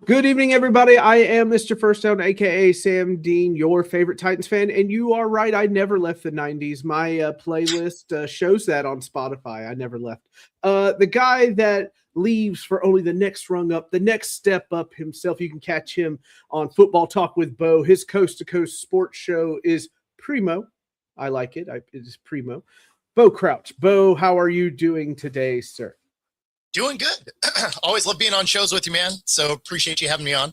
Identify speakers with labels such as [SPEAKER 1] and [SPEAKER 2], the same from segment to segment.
[SPEAKER 1] Good evening, everybody. I am Mr. First Down, aka Sam Dean, your favorite Titans fan, and you are right. I never left the '90s. My playlist shows that on Spotify. I never left. The guy that leaves for only the next rung up, the next step up himself. You can catch him on Football Talk with Bo. His coast to coast sports show is Primo. I like it. It is Primo. Bo Crouch. Bo, how are you doing today, sir?
[SPEAKER 2] Doing good. Always love being on shows with you, man. So appreciate you having me on.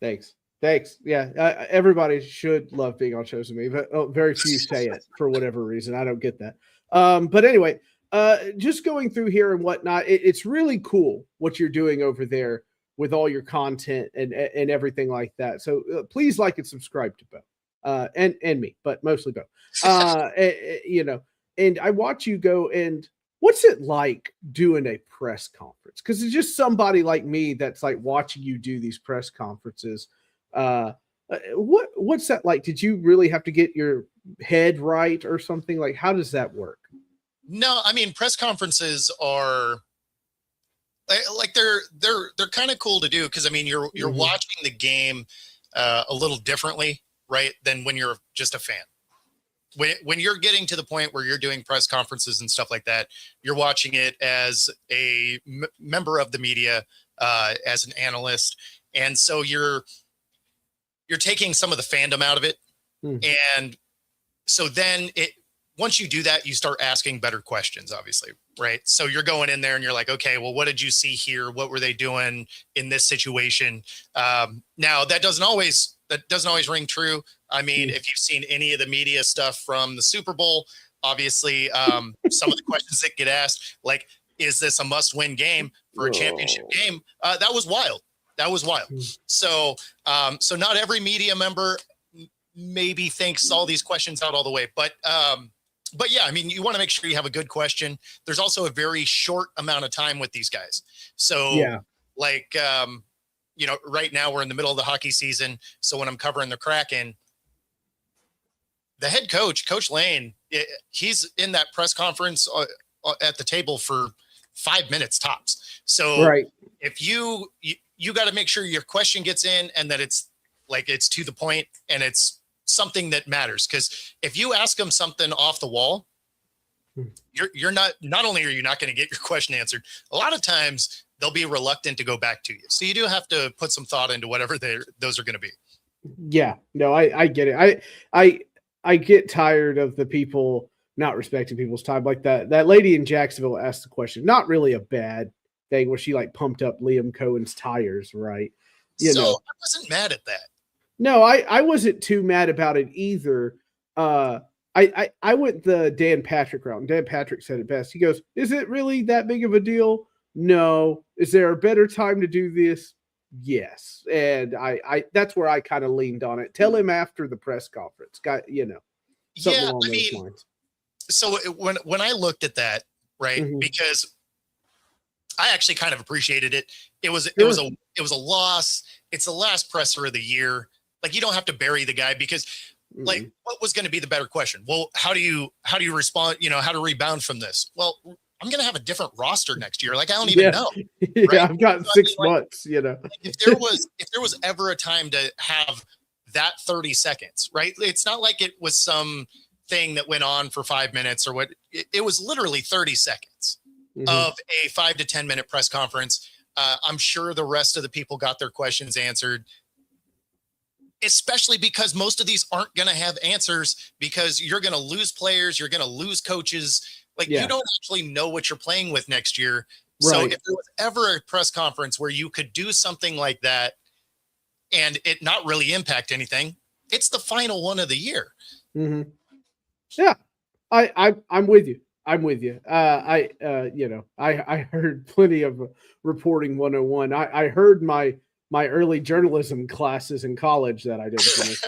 [SPEAKER 1] Thanks. Yeah, everybody should love being on shows with me, but very few say it for whatever reason. I don't get that. But anyway, just going through here and whatnot, it's really cool what you're doing over there with all your content and everything like that. So please like and subscribe to Bo and me, but mostly Bo. And I watch you go and. What's it like doing a press conference? Because it's just somebody like me that's like watching you do these press conferences. What's that like? Did you really have to get your head right or something? Like, how does that work?
[SPEAKER 2] No, I mean, press conferences are like they're kind of cool to do because I mean you're watching the game a little differently, right, than when you're just a fan. When you're getting to the point where you're doing press conferences and stuff like that, you're watching it as a member of the media, as an analyst. And so you're taking some of the fandom out of it. And so then once you do that, you start asking better questions, obviously. Right. So you're going in there and you're like, okay, well, what did you see here? What were they doing in this situation? Now that doesn't always ring true. I mean, if you've seen any of the media stuff from the Super Bowl, obviously, some of the questions that get asked, like, is this a must-win game for a championship game? That was wild. So not every media member maybe thinks all these questions out all the way, but yeah, I mean, you want to make sure you have a good question. There's also a very short amount of time with these guys. So yeah. Like, right now we're in the middle of the hockey season. So when I'm covering the Kraken, the head coach, Coach Lane, he's in that press conference at the table for 5 minutes tops. So right. If you got to make sure your question gets in and that it's to the point and it's something that matters. Because if you ask them something off the wall, you're not only are you not going to get your question answered, a lot of times they'll be reluctant to go back to you. So you do have to put some thought into whatever those are going to be.
[SPEAKER 1] Yeah, no, I get it. I get tired of the people not respecting people's time. Like that lady in Jacksonville asked the question, not really a bad thing where she like pumped up Liam Cohen's tires, right?
[SPEAKER 2] I wasn't mad at that.
[SPEAKER 1] No, I wasn't too mad about it either. I went the Dan Patrick route, and Dan Patrick said it best. He goes, "Is it really that big of a deal? No. Is there a better time to do this? Yes." And I that's where I kind of leaned on it. Tell him after the press conference, something along those lines.
[SPEAKER 2] So when I looked at that, right, because I actually kind of appreciated it. It was a loss. It's the last presser of the year. Like, you don't have to bury the guy because like, what was going to be the better question? Well, how do you respond? How to rebound from this? Well, I'm going to have a different roster next year. Like, I don't even know.
[SPEAKER 1] Right? Yeah, I've got 6 months,
[SPEAKER 2] If there was ever a time to have that 30 seconds, right? It's not like it was some thing that went on for 5 minutes or what. It was literally 30 seconds of a 5 to 10 minute press conference. I'm sure the rest of the people got their questions answered, especially because most of these aren't going to have answers because you're going to lose players. You're going to lose coaches. Like, you don't actually know what you're playing with next year. Right. So if there was ever a press conference where you could do something like that and it not really impact anything, it's the final one of the year.
[SPEAKER 1] Yeah, I'm with you. I heard plenty of reporting 101. I heard my early journalism classes in college that I didn't finish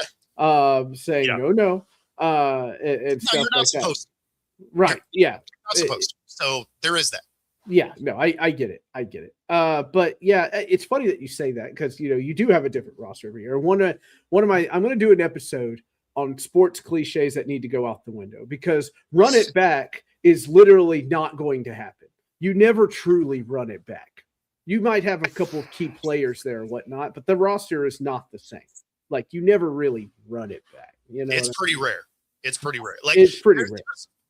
[SPEAKER 1] saying, no, and
[SPEAKER 2] No,
[SPEAKER 1] stuff
[SPEAKER 2] you're not
[SPEAKER 1] like that.
[SPEAKER 2] supposed to.
[SPEAKER 1] Right? Yeah,
[SPEAKER 2] You're not supposed to. So there is that.
[SPEAKER 1] yeah. No, I get it. I get it. But yeah, it's funny that you say that because you do have a different roster every year. One of my I'm going to do an episode on sports cliches that need to go out the window because run it back is literally not going to happen. You never truly run it back. You might have a couple of key players there and whatnot, but the roster is not the same. Like you never really run it back.
[SPEAKER 2] It's pretty rare. It's pretty rare. Like
[SPEAKER 1] it's pretty rare.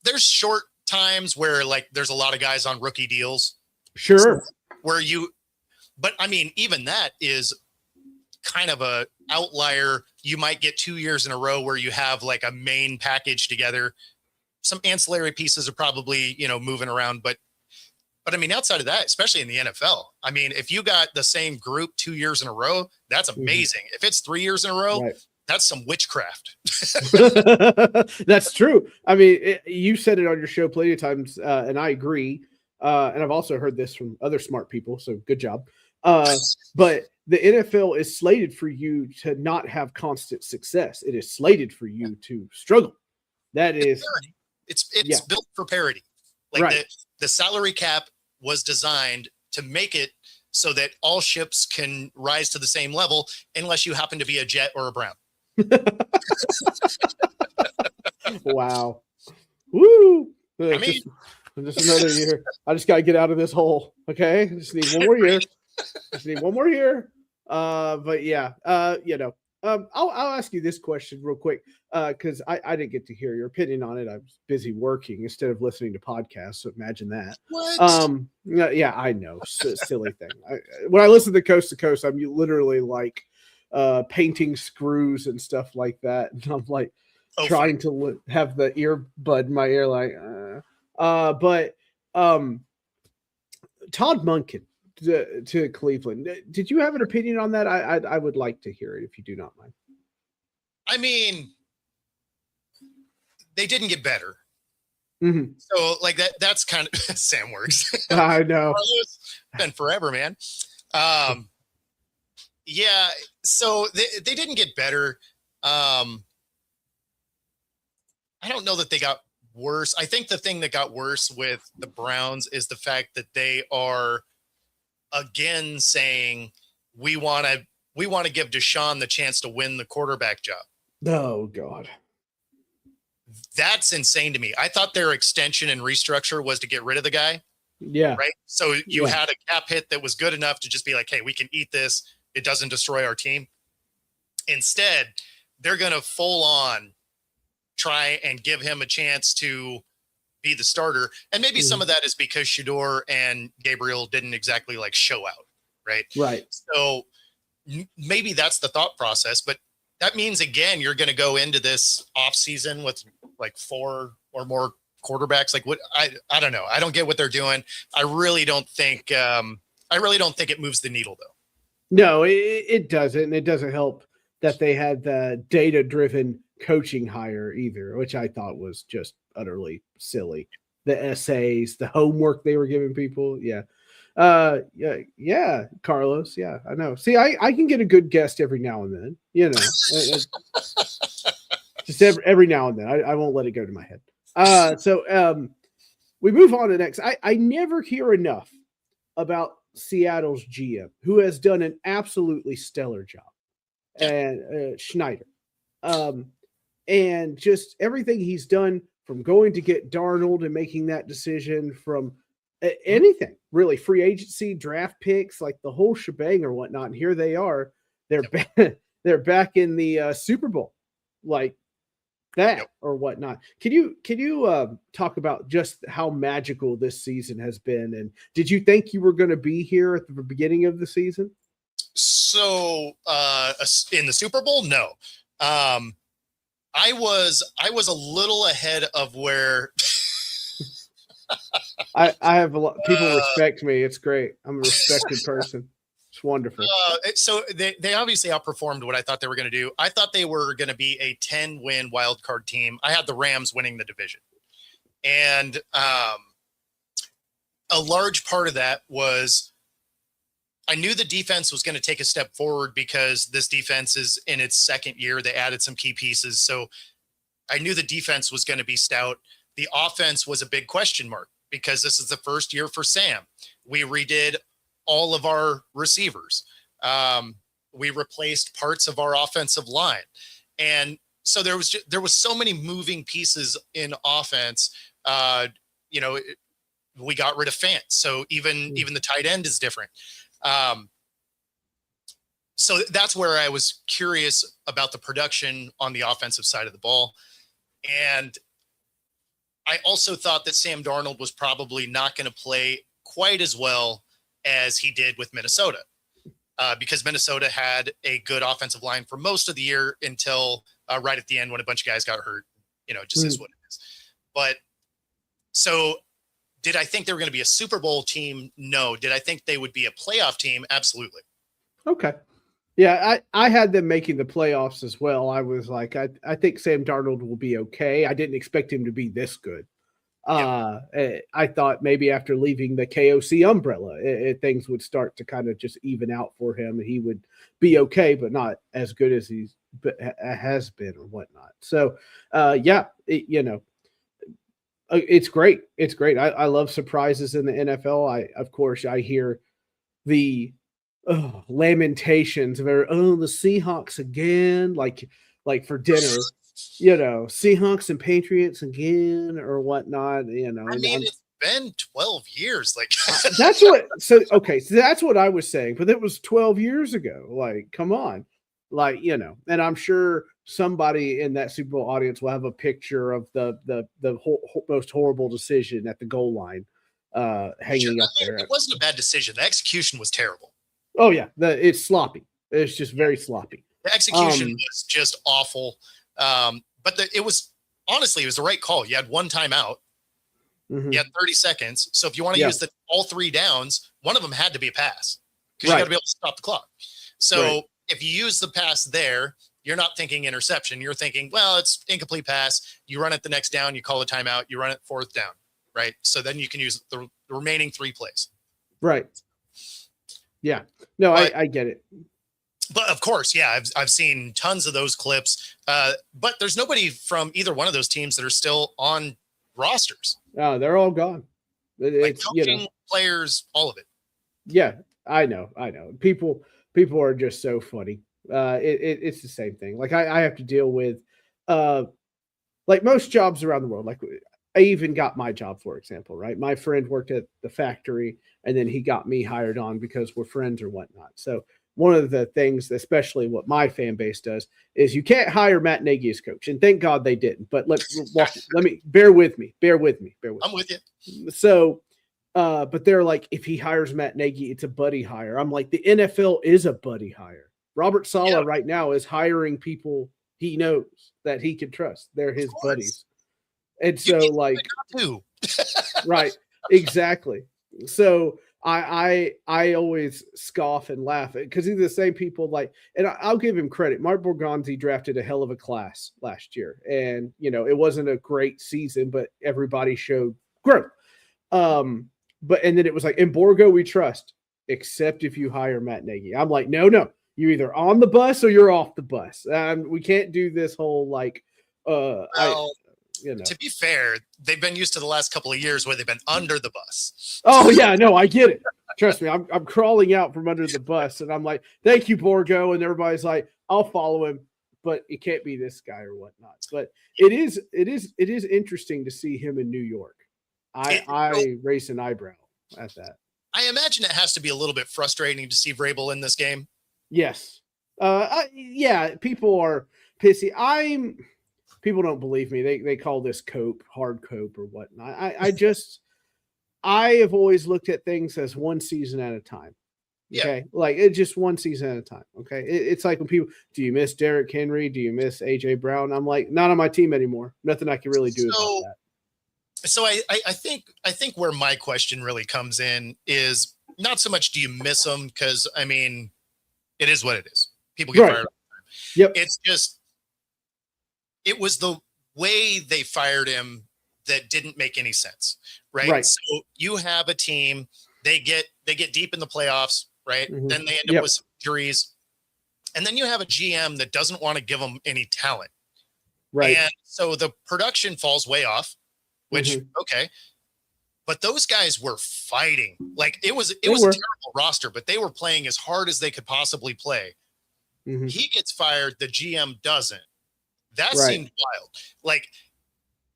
[SPEAKER 2] There's short times where like there's a lot of guys on rookie deals.
[SPEAKER 1] Sure.
[SPEAKER 2] But I mean, even that is kind of a outlier. You might get 2 years in a row where you have like a main package together. Some ancillary pieces are probably, moving around, but I mean, outside of that, especially in the NFL, I mean, if you got the same group 2 years in a row, that's amazing. If it's 3 years in a row, right. That's some witchcraft.
[SPEAKER 1] That's true. I mean, you said it on your show plenty of times, and I agree. And I've also heard this from other smart people, so good job. But the NFL is slated for you to not have constant success. It is slated for you to struggle. That is
[SPEAKER 2] parity. It's built for parity. Like right. The salary cap was designed to make it so that all ships can rise to the same level unless you happen to be a Jet or a Brown.
[SPEAKER 1] Wow. Woo.
[SPEAKER 2] I mean,
[SPEAKER 1] just another year. I just got to get out of this hole. Okay. I just need one more year. But yeah, I'll ask you this question real quick. Cause I didn't get to hear your opinion on it. I was busy working instead of listening to podcasts. So imagine that.
[SPEAKER 2] What?
[SPEAKER 1] Yeah, I know. Silly thing. When I listen to Coast to Coast, I'm literally like, painting screws and stuff like that. And I'm like trying to have the earbud in my ear, like, but Todd Monken to Cleveland. Did you have an opinion on that? I would like to hear it if you do not mind.
[SPEAKER 2] I mean, they didn't get better.
[SPEAKER 1] Mm-hmm.
[SPEAKER 2] So like that's kind of Sam works.
[SPEAKER 1] I know.
[SPEAKER 2] It's been forever, man. Yeah, so they didn't get better. I don't know that they got worse. I think the thing that got worse with the Browns is the fact that they are again saying we want to give Deshaun the chance to win the quarterback job.
[SPEAKER 1] Oh God.
[SPEAKER 2] That's insane to me. I thought their extension and restructure was to get rid of the guy.
[SPEAKER 1] Yeah.
[SPEAKER 2] Right. So you had a cap hit that was good enough to just be like, hey, we can eat this. It doesn't destroy our team. Instead, they're going to full on try and give him a chance to be the starter. And maybe some of that is because Shador and Gabriel didn't exactly like show out. Right.
[SPEAKER 1] Right.
[SPEAKER 2] So maybe that's the thought process, but that means again, you're going to go into this off season with like 4 or more quarterbacks. Like what, I don't know. I don't get what they're doing. I really don't think it moves the needle though.
[SPEAKER 1] No, it doesn't. And it doesn't help that they had the data-driven coaching hire either, which I thought was just utterly silly. The essays, the homework they were giving people. Yeah. Yeah, Carlos. Yeah, I know. See, I can get a good guest every now and then, just every now and then. I won't let it go to my head. So we move on to next. I never hear enough about Seattle's GM, who has done an absolutely stellar job, and Schneider, and just everything he's done from going to get Darnold and making that decision, from anything really, free agency, draft picks, like the whole shebang or whatnot. And here they are, they're back in the Super Bowl, like that or whatnot. Can you talk about just how magical this season has been? And did you think you were going to be here at the beginning of the season?
[SPEAKER 2] So in the Super Bowl, no. I was a little ahead of where
[SPEAKER 1] I have a lot. People respect me. It's great. I'm a respected person. It's wonderful.
[SPEAKER 2] So they obviously outperformed what I thought they were going to do. I thought they were going to be a 10-win wild card team. I had the Rams winning the division. And a large part of that was I knew the defense was going to take a step forward because this defense is in its second year. They added some key pieces. So I knew the defense was going to be stout. The offense was a big question mark because this is the first year for Sam. We redid all of our receivers. We replaced parts of our offensive line. And so there was so many moving pieces in offense. We got rid of Fant. So even the tight end is different. So that's where I was curious about the production on the offensive side of the ball. And I also thought that Sam Darnold was probably not going to play quite as well as he did with Minnesota, because Minnesota had a good offensive line for most of the year until right at the end when a bunch of guys got hurt. It just is what it is. But so did I think they were going to be a Super Bowl team? No. Did I think they would be a playoff team? Absolutely.
[SPEAKER 1] Okay. Yeah, I had them making the playoffs as well. I was like, I think Sam Darnold will be okay. I didn't expect him to be this good. I thought maybe after leaving the KOC umbrella, things would start to kind of just even out for him. He would be okay, but not as good as he has been or whatnot. So, it's great. It's great. I love surprises in the NFL. Of course, I hear the lamentations of the Seahawks again, like for dinner, Seahawks and Patriots again or whatnot,
[SPEAKER 2] I mean, it's been 12 years. Like
[SPEAKER 1] that's what. So that's what I was saying, but it was 12 years ago. Like, come on, and I'm sure somebody in that Super Bowl audience will have a picture of the most horrible decision at the goal line hanging up there.
[SPEAKER 2] It wasn't a bad decision. The execution was terrible.
[SPEAKER 1] Oh yeah, it's sloppy. It's just very sloppy.
[SPEAKER 2] The execution was just awful. But it was the right call. You had one timeout. Mm-hmm. You had 30 seconds. So if you want to use all three downs, one of them had to be a pass because you got to be able to stop the clock. So if you use the pass there, you're not thinking interception. You're thinking, well, it's incomplete pass. You run it the next down. You call a timeout. You run it fourth down. Right. So then you can use the remaining 3 plays.
[SPEAKER 1] Right. Yeah. No, I get it.
[SPEAKER 2] But of course, yeah, I've seen tons of those clips. But there's nobody from either one of those teams that are still on rosters.
[SPEAKER 1] Oh, they're all gone.
[SPEAKER 2] Like coaching, players, all of it.
[SPEAKER 1] Yeah, I know. People are just so funny. It's the same thing. Like I have to deal with, like most jobs around the world. Like I even got my job, for example, right? My friend worked at the factory, and then he got me hired on because we're friends or whatnot. So one of the things, especially what my fan base does, is you can't hire Matt Nagy as coach, and thank God they didn't. But let me bear with me.
[SPEAKER 2] I'm with you.
[SPEAKER 1] So, but they're like, if he hires Matt Nagy, it's a buddy hire. I'm like, the NFL is a buddy hire. Robert Saleh right now is hiring people he knows that he can trust. They're his buddies. And so right, exactly. So I always scoff and laugh because these are the same people and I'll give him credit. Mark Borgonzi drafted a hell of a class last year, and it wasn't a great season, but everybody showed growth. And then it was like, in Borgo we trust, except if you hire Matt Nagy. I'm like, no, you're either on the bus or you're off the bus. We can't do this whole
[SPEAKER 2] to be fair, they've been used to the last couple of years where they've been under the bus.
[SPEAKER 1] Oh yeah, no, I get it. Trust me, I'm crawling out from under the bus, and I'm like, thank you, Borgo, and everybody's like, I'll follow him, but it can't be this guy or whatnot. But it is interesting to see him in New York. I raise an eyebrow at that.
[SPEAKER 2] I imagine it has to be a little bit frustrating to see Vrabel in this game.
[SPEAKER 1] Yes. People are pissy. People don't believe me. They call this hard cope or whatnot. I have always looked at things as one season at a time. Okay. Yeah. Like it's just one season at a time. Okay. It's like when people, do you miss Derrick Henry? Do you miss AJ Brown? I'm like, not on my team anymore. Nothing I can really do about that.
[SPEAKER 2] So I think where my question really comes in is not so much do you miss them, because I mean, it is what it is. People get fired all the time.
[SPEAKER 1] Yep.
[SPEAKER 2] It's just, it was the way they fired him that didn't make any sense, right? So you have a team, they get deep in the playoffs, right? Mm-hmm. Then they end up with some injuries, and then you have a GM that doesn't want to give them any talent,
[SPEAKER 1] Right.
[SPEAKER 2] And so the production falls way off, which, okay. But those guys were fighting. Like it was a terrible roster, but they were playing as hard as they could possibly play. He gets fired, the GM doesn't. That seemed wild. Like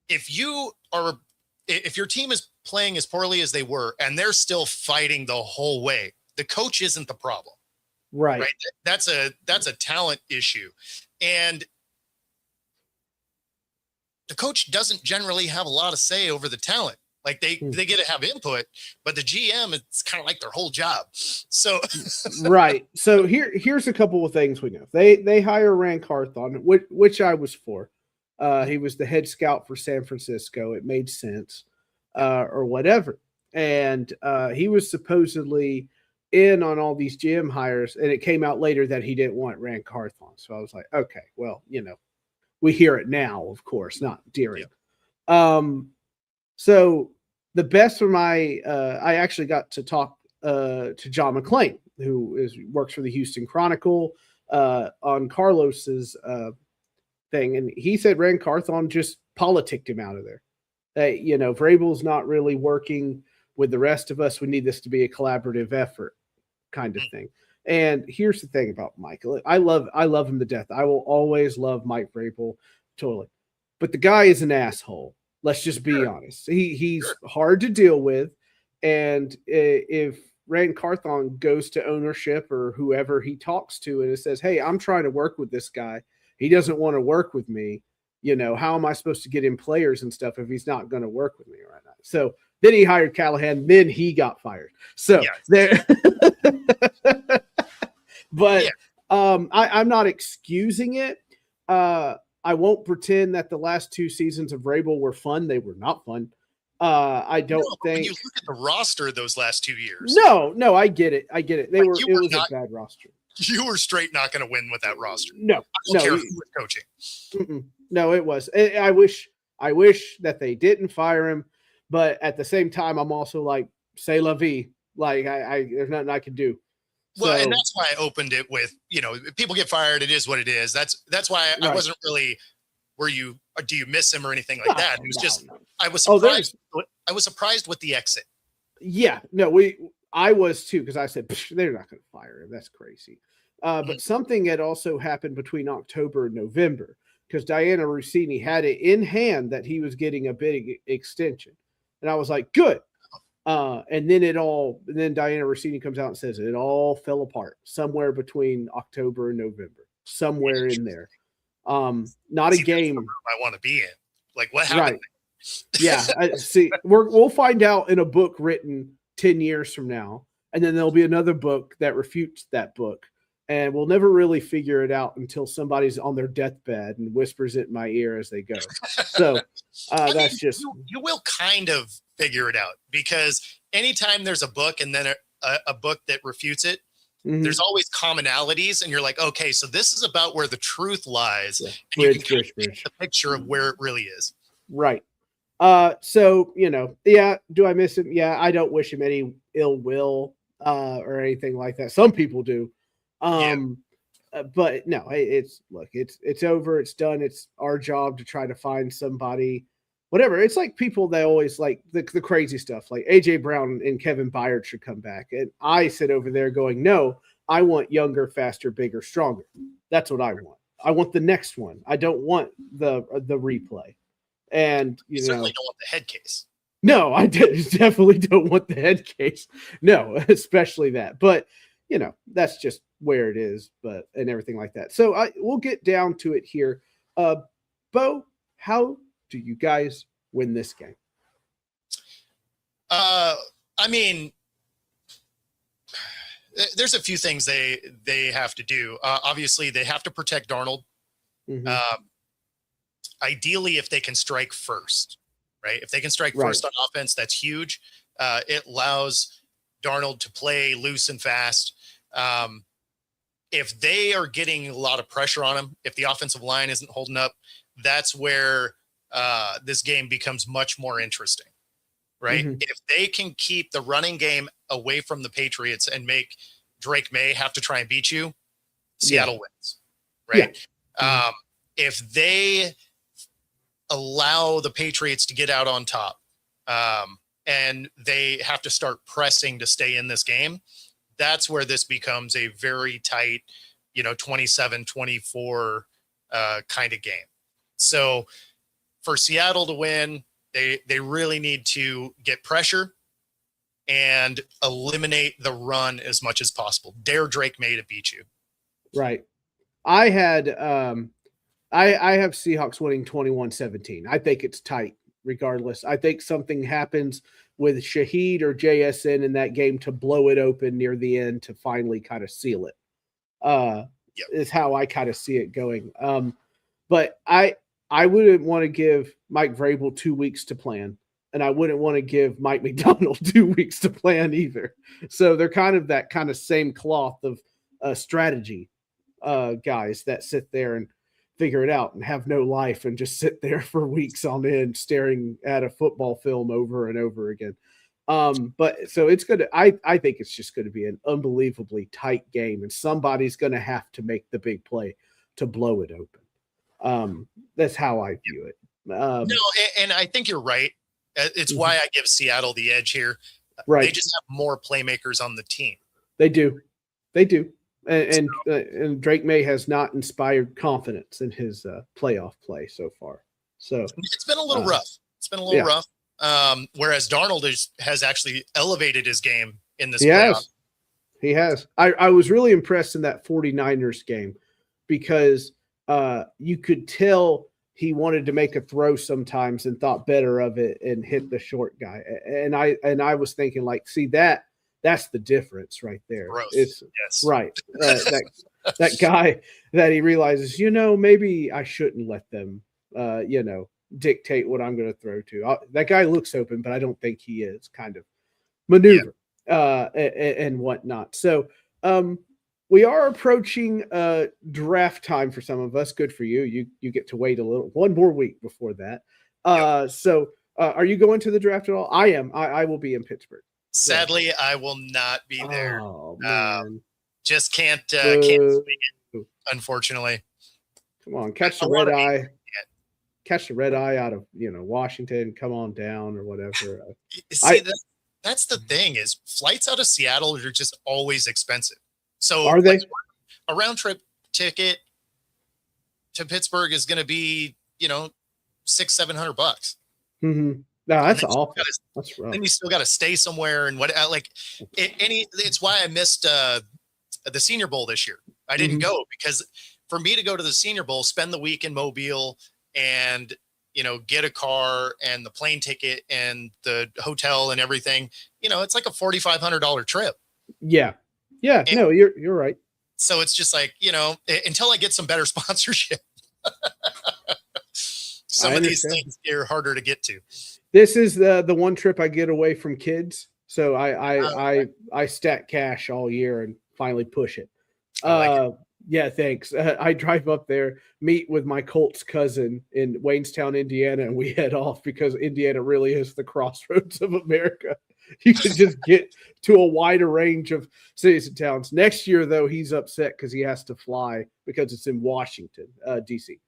[SPEAKER 2] if your team is playing as poorly as they were and they're still fighting the whole way, the coach isn't the problem.
[SPEAKER 1] Right.
[SPEAKER 2] That's a talent issue. And the coach doesn't generally have a lot of say over the talent. Like they get to have input, but the GM, it's kind of like their whole job. So
[SPEAKER 1] right. So here's a couple of things we know. They hire Rand Carthon, which I was for. He was the head scout for San Francisco. It made sense, or whatever. And he was supposedly in on all these GM hires, and it came out later that he didn't want Rand Carthon. So I was like, okay, well, we hear it now, of course, not during. So the best for I actually got to talk to John McClain, who works for the Houston Chronicle on Carlos's thing. And he said Rand Carthon just politicked him out of there. Vrabel's not really working with the rest of us. We need this to be a collaborative effort kind of thing. And here's the thing about Michael. I love him to death. I will always love Mike Vrabel, totally. But the guy is an asshole. Let's just be honest. He's hard to deal with. And if Rand Carthon goes to ownership or whoever he talks to and it says, hey, I'm trying to work with this guy. He doesn't want to work with me. How am I supposed to get in players and stuff if he's not going to work with me right now? So then he hired Callahan. Then he got fired. So there. But I'm not excusing it. I won't pretend that the last two seasons of Vrabel were fun. They were not fun. I don't think.
[SPEAKER 2] When you look at the roster those last 2 years.
[SPEAKER 1] No, I get it. It was a bad roster.
[SPEAKER 2] You were straight not going to win with that roster.
[SPEAKER 1] No,
[SPEAKER 2] I don't care who was coaching.
[SPEAKER 1] No, it was. I wish that they didn't fire him, but at the same time, I'm also like, say la vie. Like there's nothing I can do.
[SPEAKER 2] Well, and that's why I opened it with, people get fired. It is what it is. That's why I wasn't really, do you miss him or anything like that? It was just, I was surprised. I was surprised with the exit.
[SPEAKER 1] Yeah, no, I was too, because I said, they're not going to fire him. That's crazy. But something had also happened between October and November, because Diana Rossini had it in hand that he was getting a big extension. And I was like, good. And then Diana Rossini comes out and says it all fell apart somewhere between October and November, somewhere in there. Not a game
[SPEAKER 2] I want to be in. Like what happened?
[SPEAKER 1] Right. Yeah. We'll find out in a book written 10 years from now. And then there'll be another book that refutes that book. And we'll never really figure it out until somebody's on their deathbed and whispers it in my ear as they go. So that's just.
[SPEAKER 2] You will kind of figure it out, because anytime there's a book and then a book that refutes it, there's always commonalities. And you're like, okay, so this is about where the truth lies. Yeah. And you can get the picture of where it really is.
[SPEAKER 1] Right. So, do I miss him? Yeah, I don't wish him any ill will or anything like that. Some people do. But no, it's over. It's done. It's our job to try to find somebody, whatever. It's like people that always like the crazy stuff, like AJ Brown and Kevin Byard should come back. And I sit over there going, no, I want younger, faster, bigger, stronger. That's what I want. I want the next one. I don't want the replay. And
[SPEAKER 2] you certainly don't want the head case.
[SPEAKER 1] No, I definitely don't want the head case. No, especially that. But that's just where it is, and everything like that. So we'll get down to it here. Bo, how do you guys win this game?
[SPEAKER 2] I mean, there's a few things they have to do. Obviously, they have to protect Darnold. Ideally, if they can strike first, right? If they can strike first on offense, that's huge. It allows Darnold to play loose and fast. If they are getting a lot of pressure on him, if the offensive line isn't holding up, that's where this game becomes much more interesting, right? If they can keep the running game away from the Patriots and make Drake May have to try and beat you, Seattle wins, right? If they allow the Patriots to get out on top, and they have to start pressing to stay in this game, that's where this becomes a very tight, 27-24 kind of game. So for Seattle to win, they really need to get pressure and eliminate the run as much as possible. Dare Drake May to beat you.
[SPEAKER 1] Right. I had I have Seahawks winning 21-17. I think it's tight regardless. I think something happens with Shaheed or JSN in that game to blow it open near the end to finally kind of seal it. Is how I kind of see it going. But I wouldn't want to give Mike Vrabel 2 weeks to plan, and I wouldn't want to give Mike McDonald 2 weeks to plan either. So they're kind of that kind of same cloth of strategy guys that sit there and figure it out and have no life and just sit there for weeks on end staring at a football film over and over again. But so it's going to, I think it's just going to be an unbelievably tight game, and somebody's going to have to make the big play to blow it open. That's how I view it.
[SPEAKER 2] No, and I think you're right. It's why I give Seattle the edge here.
[SPEAKER 1] Right.
[SPEAKER 2] They just have more playmakers on the team.
[SPEAKER 1] They do. And Drake May has not inspired confidence in his playoff play so far. So
[SPEAKER 2] it's been a little rough. It's been a little rough. Whereas Darnold has actually elevated his game in this playoff.
[SPEAKER 1] He has. I was really impressed in that 49ers game because you could tell he wanted to make a throw sometimes and thought better of it and hit the short guy. And I was thinking, like, see, that's the difference right there. It's right. That guy that he realizes, maybe I shouldn't let them, dictate what I'm going to throw to. That guy looks open, but I don't think he is, kind of maneuver and whatnot. So we are approaching draft time for some of us. Good for you. You get to wait one more week before that. So are you going to the draft at all? I am. I will be in Pittsburgh.
[SPEAKER 2] Sadly, I will not be there.
[SPEAKER 1] Oh, man.
[SPEAKER 2] Just can't swing it, unfortunately.
[SPEAKER 1] Come on, catch the red eye. Catch the red eye out of Washington. Come on down or whatever.
[SPEAKER 2] See, that's the thing is flights out of Seattle are just always expensive. So
[SPEAKER 1] are they?
[SPEAKER 2] A round trip ticket to Pittsburgh is going to be $600-700.
[SPEAKER 1] Mm-hmm. No, that's awful. That's rough.
[SPEAKER 2] Then you still got to stay somewhere and it's why I missed the Senior Bowl this year. I didn't go because for me to go to the Senior Bowl, spend the week in Mobile and get a car and the plane ticket and the hotel and everything, it's like a $4,500 trip.
[SPEAKER 1] Yeah. No, you're right.
[SPEAKER 2] So it's just like, until I get some better sponsorship, some of these things are harder to get to.
[SPEAKER 1] This is the one trip I get away from kids. So I stack cash all year and finally push it. Yeah, thanks. I drive up there, meet with my Colts cousin in Waynestown, Indiana, and we head off because Indiana really is the crossroads of America. You can just get to a wider range of cities and towns. Next year, though, he's upset because he has to fly because it's in Washington, D.C.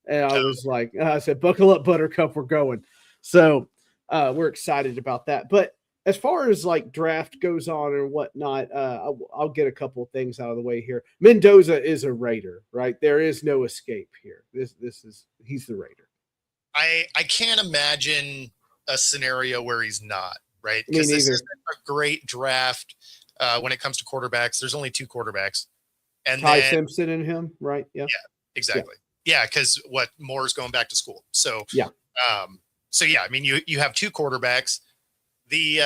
[SPEAKER 1] And I was like, I said, buckle up, Buttercup, we're going. So we're excited about that. But as far as like draft goes on or whatnot, I'll get a couple of things out of the way here. Mendoza is a Raider, right? There is no escape here. He's the Raider.
[SPEAKER 2] I can't imagine a scenario where he's not, right? Because this is a great draft when it comes to quarterbacks. There's only 2 quarterbacks. And
[SPEAKER 1] Ty Simpson and him, right? Yeah.
[SPEAKER 2] Yeah, exactly. Yeah, because Moore's going back to school. So
[SPEAKER 1] yeah.
[SPEAKER 2] I mean, you have 2 quarterbacks. The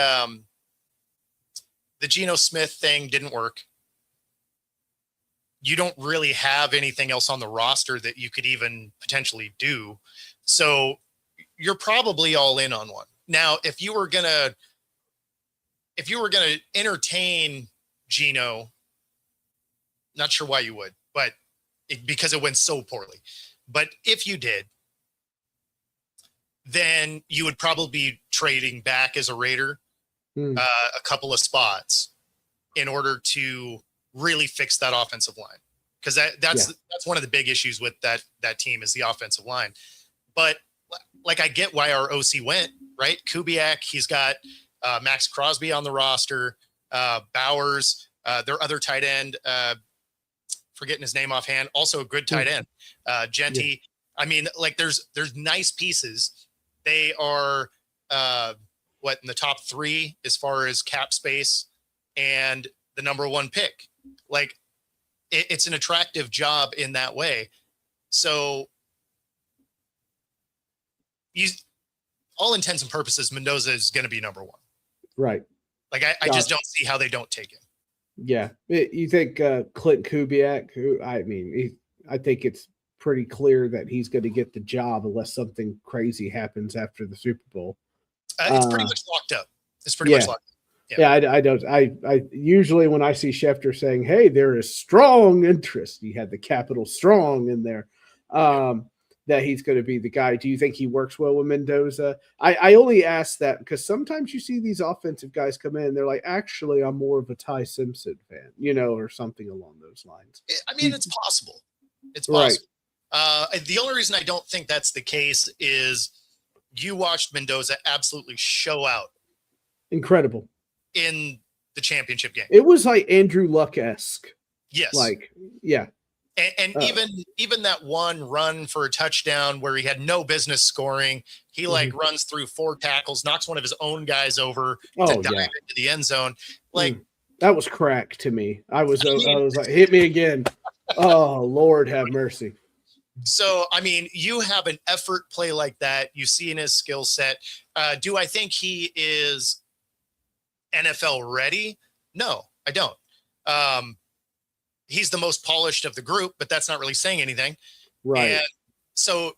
[SPEAKER 2] Geno Smith thing didn't work. You don't really have anything else on the roster that you could even potentially do. So you're probably all in on one. Now, if you were gonna entertain Geno, not sure why you would, but because it went so poorly. But if you did, then you would probably be trading back as a Raider a couple of spots in order to really fix that offensive line. Because that's one of the big issues with that team is the offensive line. But like I get why our OC went, right? Kubiak, he's got Max Crosby on the roster, Bowers, their other tight end, forgetting his name offhand, also a good tight end, Genty. I mean, like there's nice pieces. They are in the top 3 as far as cap space and the number 1 pick. Like it's an attractive job in that way. So all intents and purposes, Mendoza is going to be number 1.
[SPEAKER 1] Right.
[SPEAKER 2] Like I just don't see how they don't take him.
[SPEAKER 1] Yeah. You think Clint Kubiak, who, I mean, I think it's pretty clear that he's going to get the job unless something crazy happens after the Super Bowl.
[SPEAKER 2] It's pretty much locked up. It's pretty much locked up.
[SPEAKER 1] Yeah, I don't. I usually when I see Schefter saying, "Hey, there is strong interest," he had the capital strong in there, that he's going to be the guy. Do you think he works well with Mendoza? I only ask that because sometimes you see these offensive guys come in, and they're like, "Actually, I'm more of a Ty Simpson fan," or something along those lines.
[SPEAKER 2] I mean, it's possible. It's possible. Right. The only reason I don't think that's the case is you watched Mendoza absolutely show out.
[SPEAKER 1] Incredible.
[SPEAKER 2] In the championship game.
[SPEAKER 1] It was like Andrew Luck-esque.
[SPEAKER 2] Yes.
[SPEAKER 1] Like, yeah.
[SPEAKER 2] And even that one run for a touchdown where he had no business scoring, he runs through 4 tackles, knocks one of his own guys over to dive into the end zone. Like
[SPEAKER 1] that was crack to me. I was like, hit me again. Oh, Lord have mercy.
[SPEAKER 2] So, I mean, you have an effort play like that. You see in his skill set. Do I think he is NFL ready? No, I don't. He's the most polished of the group, but that's not really saying anything.
[SPEAKER 1] Right.
[SPEAKER 2] And so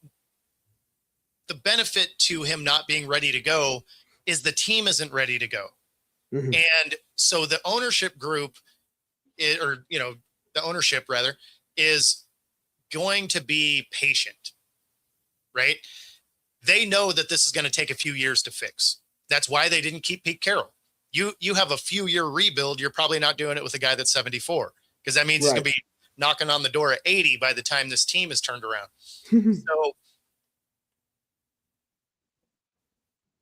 [SPEAKER 2] the benefit to him not being ready to go is the team isn't ready to go. Mm-hmm. And so the ownership group the ownership rather is going to be patient, right? They know that this is going to take a few years to fix. That's why they didn't keep Pete Carroll. You have a few year rebuild. You're probably not doing it with a guy that's 74 because that means he's going to be knocking on the door at 80 by the time this team is turned around. So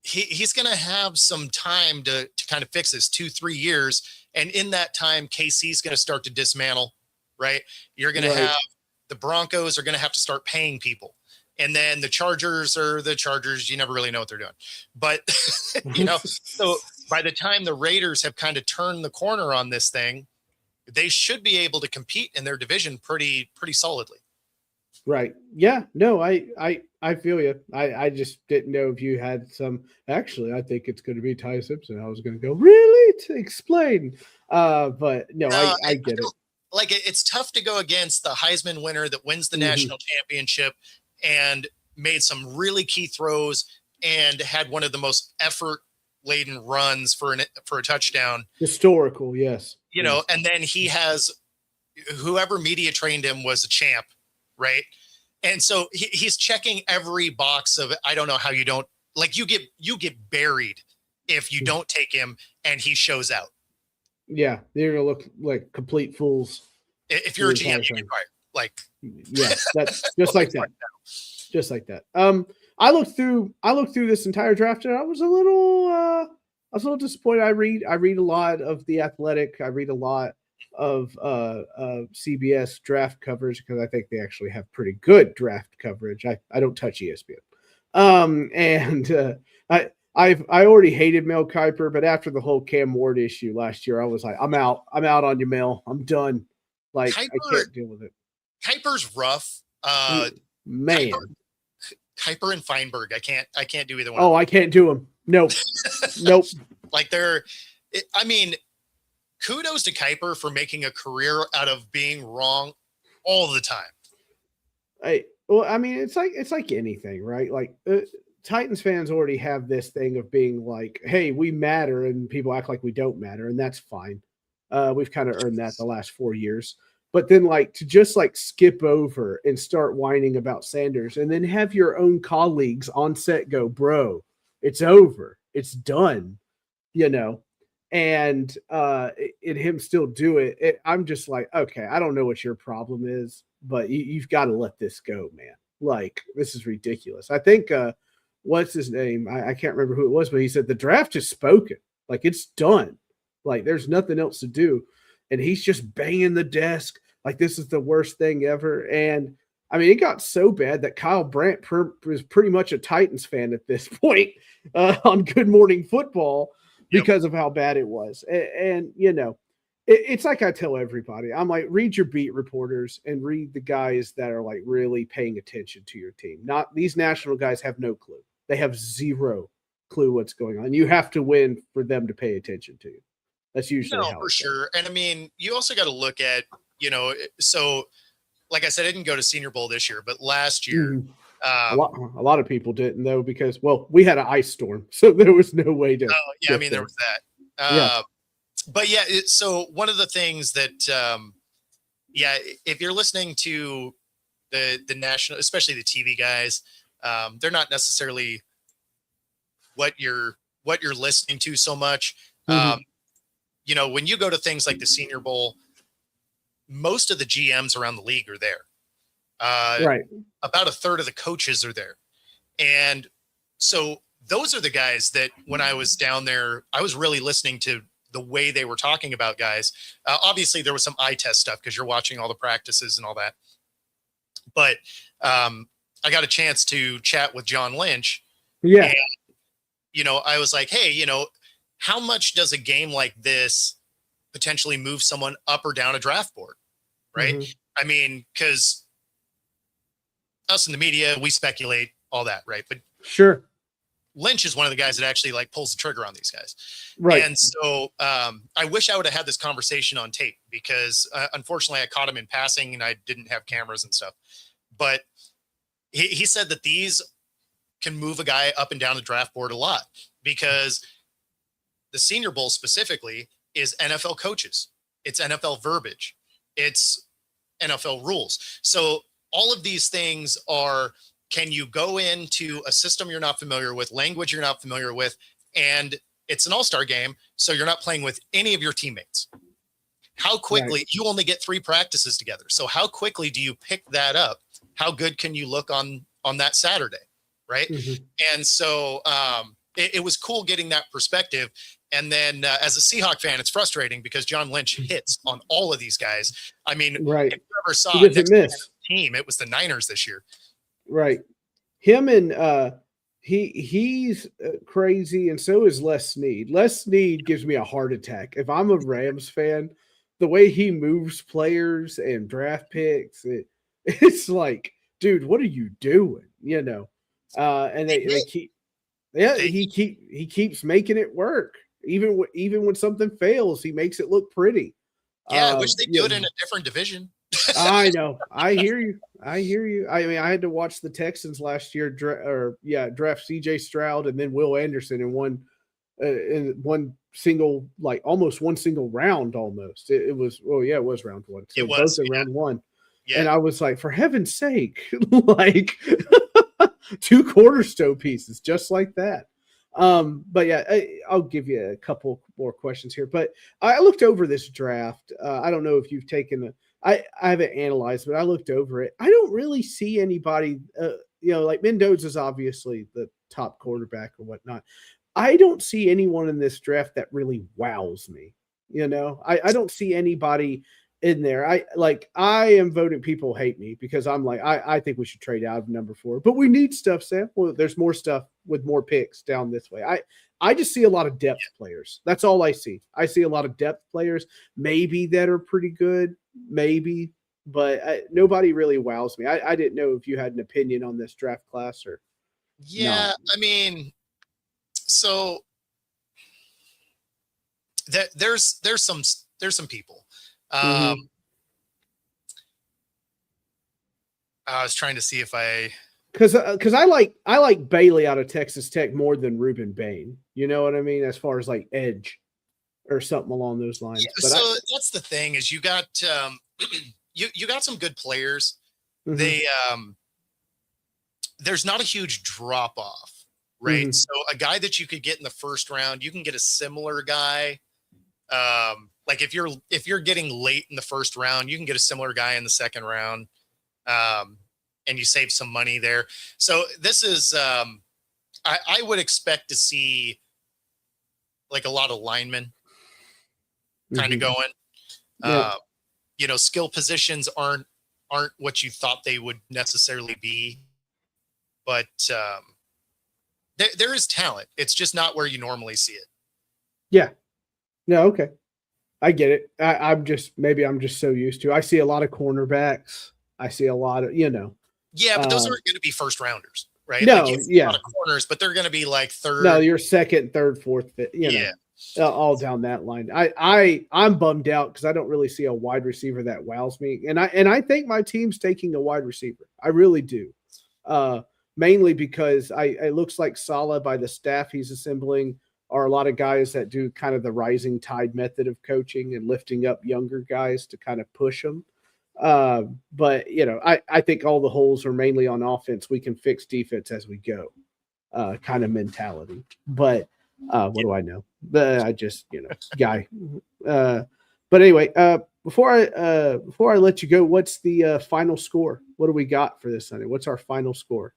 [SPEAKER 2] he's going to have some time to kind of fix this 2-3 years. And in that time, KC's going to start to dismantle, right? You're going to have the Broncos are going to have to start paying people. And then the Chargers are the Chargers. You never really know what they're doing. But, so by the time the Raiders have kind of turned the corner on this thing, they should be able to compete in their division pretty solidly. Right.
[SPEAKER 1] Yeah. No, I feel you. I just didn't know if you had some. Actually, I think it's going to be Ty Simpson. I was going to go, really? To explain. But no, I get it.
[SPEAKER 2] Like, it's tough to go against the Heisman winner that wins the national championship and made some really key throws and had one of the most effort-laden runs for a touchdown.
[SPEAKER 1] Historical, yes.
[SPEAKER 2] And then he has whoever media trained him was a champ, right? And so he's checking every box of I don't know how you don't like you get buried if you don't take him and he shows out.
[SPEAKER 1] Yeah, they're gonna look like complete fools.
[SPEAKER 2] If you're a GM, you get fired. Like,
[SPEAKER 1] yeah, that's just like that. Just like that. I looked through this entire draft and I was a little disappointed. I read a lot of The Athletic. I read a lot of CBS draft coverage because I think they actually have pretty good draft coverage. I don't touch ESPN. I already hated Mel Kiper, but after the whole Cam Ward issue last year, I was like, I'm out on you, Mel. I'm done. Like, I can't deal with it.
[SPEAKER 2] Kiper's rough.
[SPEAKER 1] Man.
[SPEAKER 2] Kiper and Feinberg. I can't do either one.
[SPEAKER 1] Oh, I can't do them. Nope. Nope.
[SPEAKER 2] Like kudos to Kiper for making a career out of being wrong all the time.
[SPEAKER 1] It's like anything, right? Like Titans fans already have this thing of being like, hey, we matter, and people act like we don't matter, and that's fine. We've kind of earned that the last 4 years. But then to just skip over and start whining about Sanders and then have your own colleagues on set go, bro, it's over. It's done, and him still do it. I'm just like, okay, I don't know what your problem is, but you've got to let this go, man. Like, this is ridiculous. I think what's his name? I can't remember who it was, but he said the draft is spoken. Like it's done. Like there's nothing else to do. And he's just banging the desk like this is the worst thing ever. And I mean, it got so bad that Kyle Brandt was pretty much a Titans fan at this point on Good Morning Football because of how bad it was. And you know, it's like I tell everybody, I'm like, read your beat reporters and read the guys that are like really paying attention to your team. Not these national guys have no clue. They have zero clue what's going on. You have to win for them to pay attention to you. That's usually how
[SPEAKER 2] for sure. And I mean, you also got to look at, you know, so like I said, I didn't go to Senior Bowl this year, but last year,
[SPEAKER 1] a lot of people didn't though, because we had an ice storm, so there was no way to.
[SPEAKER 2] Oh yeah, I mean there was that. But yeah, so one of the things that, if you're listening to the national, especially the TV guys, they're not necessarily what you're listening to so much. You know, when you go to things like the Senior Bowl, most of the GMs around the league are there. Right. About a third of the coaches are there. And so those are the guys that when I was down there, I was really listening to the way they were talking about guys. Obviously there was some eye test stuff because you're watching all the practices and all that. But I got a chance to chat with John Lynch.
[SPEAKER 1] Yeah.
[SPEAKER 2] And, you know, I was like, hey, you know, how much does a game like this potentially move someone up or down a draft board? Right. I mean, because us in the media, we speculate all that. Right. But
[SPEAKER 1] sure.
[SPEAKER 2] Lynch is one of the guys that actually like pulls the trigger on these guys.
[SPEAKER 1] Right.
[SPEAKER 2] And so I wish I would have had this conversation on tape because unfortunately I caught him in passing and I didn't have cameras and stuff. But he said that these can move a guy up and down the draft board a lot because the Senior Bowl specifically is NFL coaches. It's NFL verbiage. It's NFL rules. So all of these things are, can you go into a system you're not familiar with, language you're not familiar with, and it's an all-star game, so you're not playing with any of your teammates. How quickly, you only get 3 practices together. So how quickly do you pick that up? How good can you look on that Saturday, right? And so it was cool getting that perspective. And then as a Seahawk fan, it's frustrating because John Lynch hits on all of these guys. I mean, if you ever saw a team, it was the Niners this year.
[SPEAKER 1] Right. Him and he's crazy, and so is Les Snead. Les Snead gives me a heart attack. If I'm a Rams fan, the way he moves players and draft picks, it's like, dude, what are you doing? You know? And they keep, he keeps making it work. Even when something fails, he makes it look pretty.
[SPEAKER 2] Yeah, I wish they do it in a different division.
[SPEAKER 1] I know. I hear you. I mean, I had to watch the Texans last year draft CJ Stroud and then Will Anderson in one single, like almost one single round almost. It was round one. So
[SPEAKER 2] it was
[SPEAKER 1] both in round one.
[SPEAKER 2] Yeah.
[SPEAKER 1] And I was like, for heaven's sake, like 2 cornerstone pieces just like that. But yeah, I'll give you a couple more questions here. But I looked over this draft. I don't know if you've taken I haven't analyzed, but I looked over it. I don't really see anybody, like Mendoza's obviously the top quarterback or whatnot. I don't see anyone in this draft that really wows me. You know, I don't see anybody in there. I am voting. People hate me because I'm like, I think we should trade out of number 4, but we need stuff, Sam. Well, there's more stuff with more picks down this way. I just see a lot of depth players. That's all I see. I see a lot of depth players, maybe that are pretty good, maybe, but nobody really wows me. I didn't know if you had an opinion on this draft class or.
[SPEAKER 2] Yeah, not. I mean, so there's some people. I was trying to see if
[SPEAKER 1] because I like Bailey out of Texas Tech more than Ruben Bain. You know what I mean? As far as like edge or something along those lines.
[SPEAKER 2] Yeah, so that's the thing is you got you got some good players. They there's not a huge drop off, right? So a guy that you could get in the first round, you can get a similar guy. Like if you're getting late in the first round, you can get a similar guy in the second round. And you save some money there. So this is I would expect to see like a lot of linemen kind of going.
[SPEAKER 1] Yeah.
[SPEAKER 2] Skill positions aren't what you thought they would necessarily be, but there is talent. It's just not where you normally see it.
[SPEAKER 1] Yeah. No, okay. I get it. I'm just so used to. I see a lot of cornerbacks. I see a lot of,
[SPEAKER 2] Yeah, but those aren't going to be first rounders, right?
[SPEAKER 1] No,
[SPEAKER 2] like you see a lot of corners, but they're going to be like third.
[SPEAKER 1] No, you're second, third, fourth, fifth, all down that line. I'm bummed out because I don't really see a wide receiver that wows me, and I think my team's taking a wide receiver. I really do, mainly because it looks like Saleh, by the staff he's assembling, are a lot of guys that do kind of the rising tide method of coaching and lifting up younger guys to kind of push them. But I think all the holes are mainly on offense. We can fix defense as we go, kind of mentality. But what do I know? I just guy. But anyway, before I let you go, what's the final score? What do we got for this Sunday? What's our final score?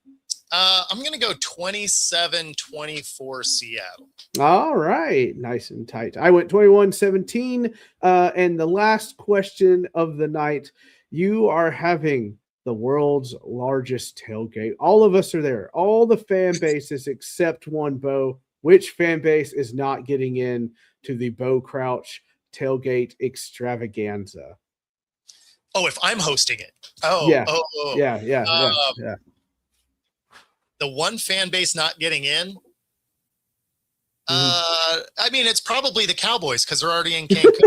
[SPEAKER 2] I'm going to go 27-24 Seattle.
[SPEAKER 1] All right. Nice and tight. I went 21-17. And the last question of the night, you are having the world's largest tailgate. All of us are there. All the fan bases except one, Bo. Which fan base is not getting in to the Bo Crouch tailgate extravaganza?
[SPEAKER 2] Oh, if I'm hosting it. Oh,
[SPEAKER 1] yeah.
[SPEAKER 2] Oh.
[SPEAKER 1] Yeah.
[SPEAKER 2] The one fan base not getting in. I mean, it's probably the Cowboys because they're already in Cancun.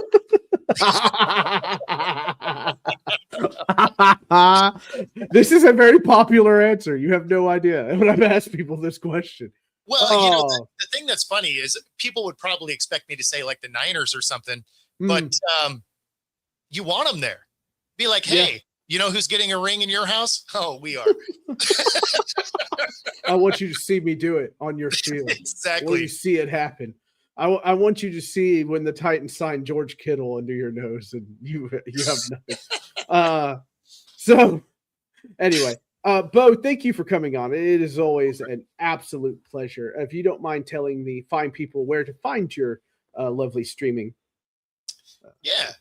[SPEAKER 1] This is a very popular answer. You have no idea when I've asked people this question.
[SPEAKER 2] Well, the thing that's funny is people would probably expect me to say like the Niners or something, but you want them there. Be like, hey, you know who's getting a ring in your house? Oh, we are.
[SPEAKER 1] I want you to see me do it on your field.
[SPEAKER 2] Exactly.
[SPEAKER 1] When you see it happen. I want you to see when the Titans sign George Kittle under your nose and you have nothing. So anyway, Bo, thank you for coming on. It is always an absolute pleasure. If you don't mind telling the fine people where to find your lovely streaming.
[SPEAKER 2] Yeah.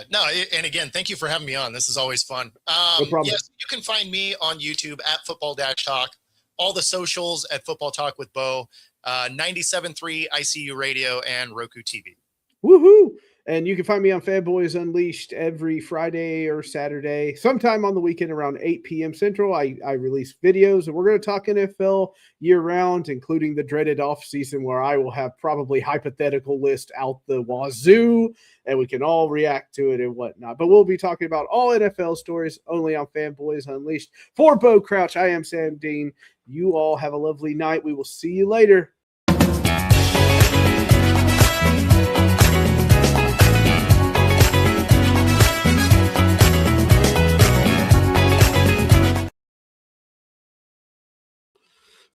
[SPEAKER 2] No, and again, thank you for having me on. This is always fun.
[SPEAKER 1] No problem.
[SPEAKER 2] Yes, you can find me on YouTube at Football-Talk. All the socials at Football Talk with Bo, 97.3 ICU Radio and Roku TV.
[SPEAKER 1] Woohoo! And you can find me on Fanboys Unleashed every Friday or Saturday, sometime on the weekend around 8 p.m. Central. I release videos, and we're going to talk NFL year-round, including the dreaded off-season where I will have probably hypothetical list out the wazoo, and we can all react to it and whatnot. But we'll be talking about all NFL stories only on Fanboys Unleashed. For Bo Crouch, I am Sam Dean. You all have a lovely night. We will see you later.